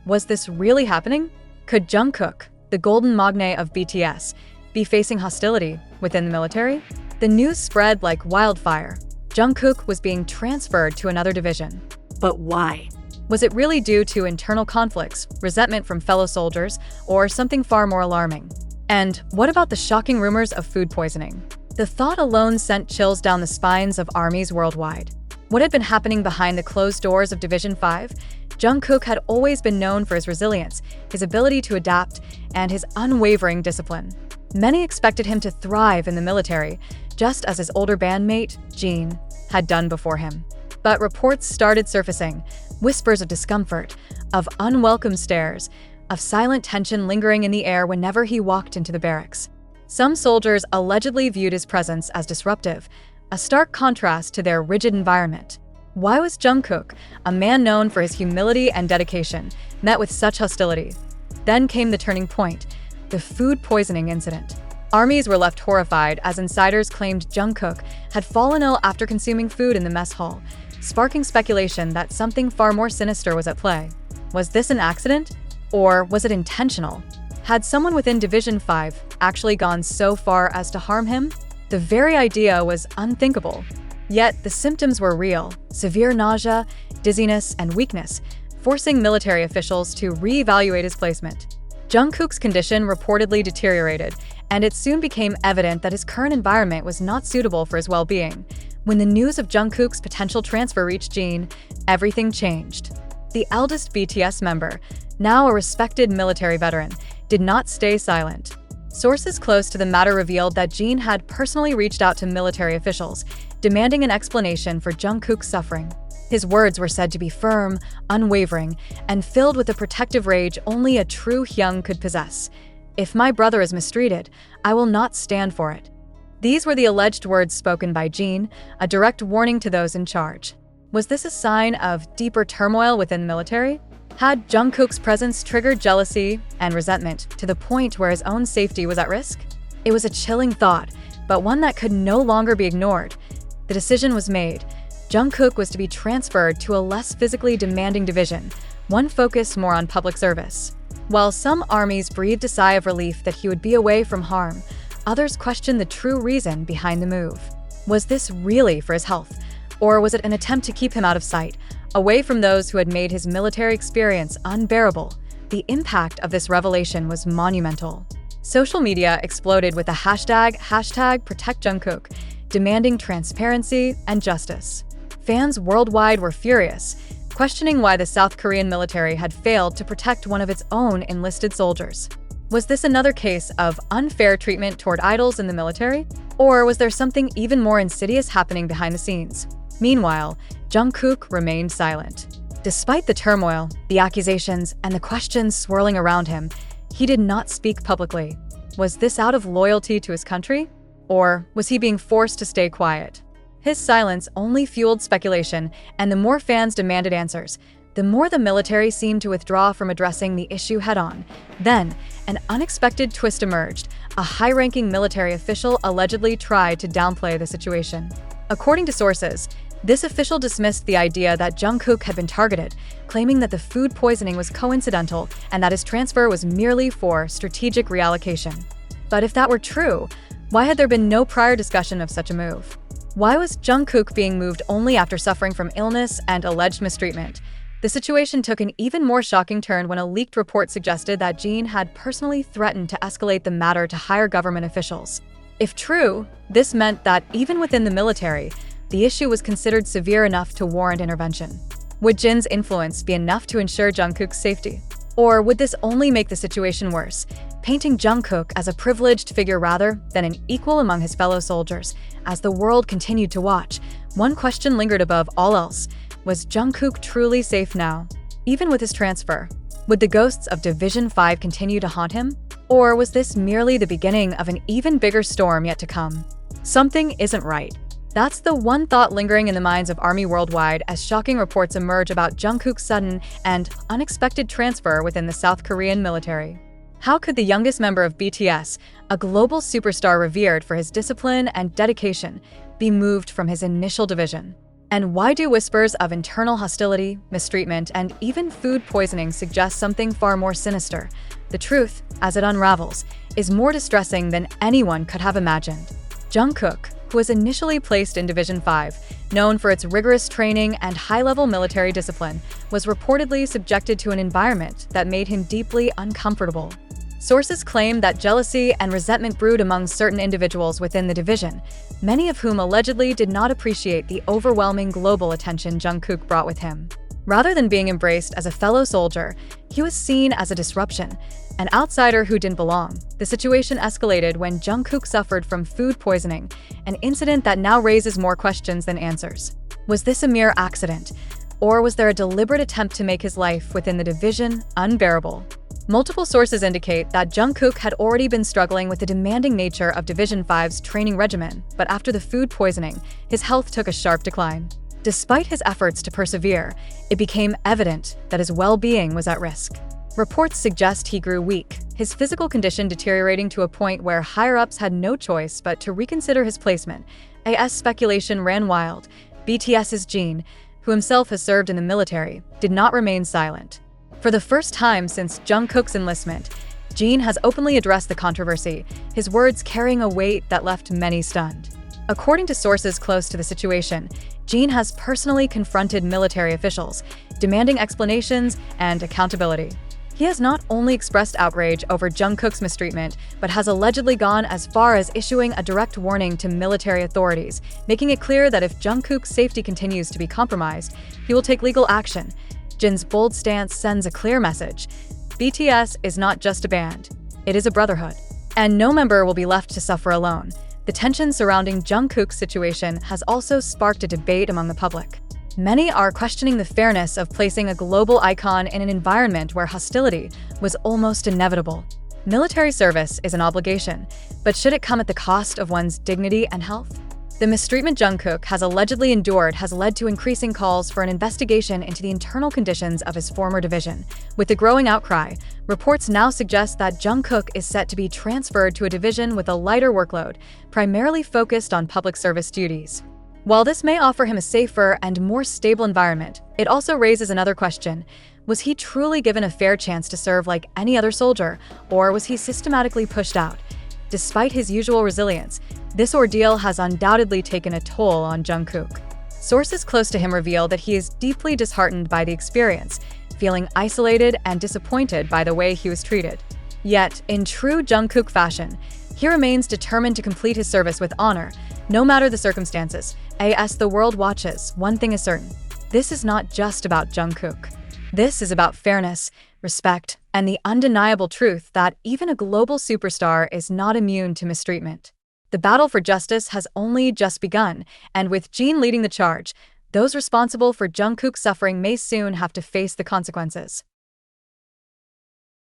Was this really happening? Could Jungkook, the golden magne of BTS, be facing hostility within the military? The news spread like wildfire. Jungkook was being transferred to another division. But why? Was it really due to internal conflicts, resentment from fellow soldiers, or something far more alarming? And what about the shocking rumors of food poisoning? The thought alone sent chills down the spines of armies worldwide. What had been happening behind the closed doors of Division 5? Jungkook had always been known for his resilience, his ability to adapt, and his unwavering discipline. Many expected him to thrive in the military, just as his older bandmate, Jin, had done before him. But reports started surfacing, whispers of discomfort, of unwelcome stares, of silent tension lingering in the air whenever he walked into the barracks. Some soldiers allegedly viewed his presence as disruptive, a stark contrast to their rigid environment. Why was Jungkook, a man known for his humility and dedication, met with such hostility? Then came the turning point, the food poisoning incident. Armies were left horrified as insiders claimed Jungkook had fallen ill after consuming food in the mess hall, sparking speculation that something far more sinister was at play. Was this an accident? Or was it intentional? Had someone within Division 5 actually gone so far as to harm him? The very idea was unthinkable. Yet the symptoms were real: severe nausea, dizziness, and weakness, forcing military officials to reevaluate his placement. Jungkook's condition reportedly deteriorated, and it soon became evident that his current environment was not suitable for his well-being. When the news of Jungkook's potential transfer reached Jin, everything changed. The eldest BTS member, now a respected military veteran, did not stay silent. Sources close to the matter revealed that Jin had personally reached out to military officials, demanding an explanation for Jungkook's suffering. His words were said to be firm, unwavering, and filled with a protective rage only a true Hyung could possess. "If my brother is mistreated, I will not stand for it." These were the alleged words spoken by Jin, a direct warning to those in charge. Was this a sign of deeper turmoil within the military? Had Jungkook's presence triggered jealousy and resentment to the point where his own safety was at risk? It was a chilling thought, but one that could no longer be ignored. The decision was made. Jungkook was to be transferred to a less physically demanding division, one focused more on public service. While some armies breathed a sigh of relief that he would be away from harm, others questioned the true reason behind the move. Was this really for his health? Or was it an attempt to keep him out of sight, away from those who had made his military experience unbearable? The impact of this revelation was monumental. Social media exploded with the hashtag #ProtectJungkook, demanding transparency and justice. Fans worldwide were furious, questioning why the South Korean military had failed to protect one of its own enlisted soldiers. Was this another case of unfair treatment toward idols in the military? Or was there something even more insidious happening behind the scenes? Meanwhile, Jungkook remained silent. Despite the turmoil, the accusations, and the questions swirling around him, he did not speak publicly. Was this out of loyalty to his country? Or was he being forced to stay quiet? His silence only fueled speculation, and the more fans demanded answers, the more the military seemed to withdraw from addressing the issue head-on. Then, an unexpected twist emerged. A high-ranking military official allegedly tried to downplay the situation. According to sources, this official dismissed the idea that Jungkook had been targeted, claiming that the food poisoning was coincidental and that his transfer was merely for strategic reallocation. But if that were true, why had there been no prior discussion of such a move? Why was Jungkook being moved only after suffering from illness and alleged mistreatment? The situation took an even more shocking turn when a leaked report suggested that Jin had personally threatened to escalate the matter to higher government officials. If true, this meant that even within the military, the issue was considered severe enough to warrant intervention. Would Jin's influence be enough to ensure Jungkook's safety? Or would this only make the situation worse, painting Jungkook as a privileged figure rather than an equal among his fellow soldiers? As the world continued to watch, one question lingered above all else. Was Jungkook truly safe now? Even with his transfer, would the ghosts of Division 5 continue to haunt him? Or was this merely the beginning of an even bigger storm yet to come? Something isn't right. That's the one thought lingering in the minds of Army worldwide as shocking reports emerge about Jungkook's sudden and unexpected transfer within the South Korean military. How could the youngest member of BTS, a global superstar revered for his discipline and dedication, be moved from his initial division? And why do whispers of internal hostility, mistreatment, and even food poisoning suggest something far more sinister? The truth, as it unravels, is more distressing than anyone could have imagined. Jungkook, who was initially placed in Division 5, known for its rigorous training and high-level military discipline, was reportedly subjected to an environment that made him deeply uncomfortable. Sources claim that jealousy and resentment brewed among certain individuals within the division, many of whom allegedly did not appreciate the overwhelming global attention Jungkook brought with him. Rather than being embraced as a fellow soldier, he was seen as a disruption, an outsider who didn't belong. The situation escalated when Jungkook suffered from food poisoning, an incident that now raises more questions than answers. Was this a mere accident, or was there a deliberate attempt to make his life within the division unbearable? Multiple sources indicate that Jungkook had already been struggling with the demanding nature of Division 5's training regimen, but after the food poisoning, his health took a sharp decline. Despite his efforts to persevere, it became evident that his well-being was at risk. Reports suggest he grew weak, his physical condition deteriorating to a point where higher-ups had no choice but to reconsider his placement. As speculation ran wild, BTS's Jin, who himself has served in the military, did not remain silent. For the first time since Jungkook's enlistment, Jin has openly addressed the controversy, his words carrying a weight that left many stunned. According to sources close to the situation, Jin has personally confronted military officials, demanding explanations and accountability. He has not only expressed outrage over Jungkook's mistreatment, but has allegedly gone as far as issuing a direct warning to military authorities, making it clear that if Jungkook's safety continues to be compromised, he will take legal action. Jin's bold stance sends a clear message. BTS is not just a band, it is a brotherhood. And no member will be left to suffer alone. The tension surrounding Jungkook's situation has also sparked a debate among the public. Many are questioning the fairness of placing a global icon in an environment where hostility was almost inevitable. Military service is an obligation, but should it come at the cost of one's dignity and health? The mistreatment Jungkook has allegedly endured has led to increasing calls for an investigation into the internal conditions of his former division. With the growing outcry, reports now suggest that Jungkook is set to be transferred to a division with a lighter workload, primarily focused on public service duties. While this may offer him a safer and more stable environment, it also raises another question. Was he truly given a fair chance to serve like any other soldier, or was he systematically pushed out? Despite his usual resilience, this ordeal has undoubtedly taken a toll on Jungkook. Sources close to him reveal that he is deeply disheartened by the experience, feeling isolated and disappointed by the way he was treated. Yet, in true Jungkook fashion, he remains determined to complete his service with honor, no matter the circumstances. As the world watches, one thing is certain. This is not just about Jungkook. This is about fairness, respect, and the undeniable truth that even a global superstar is not immune to mistreatment. The battle for justice has only just begun, and with Jin leading the charge, those responsible for Jungkook's suffering may soon have to face the consequences.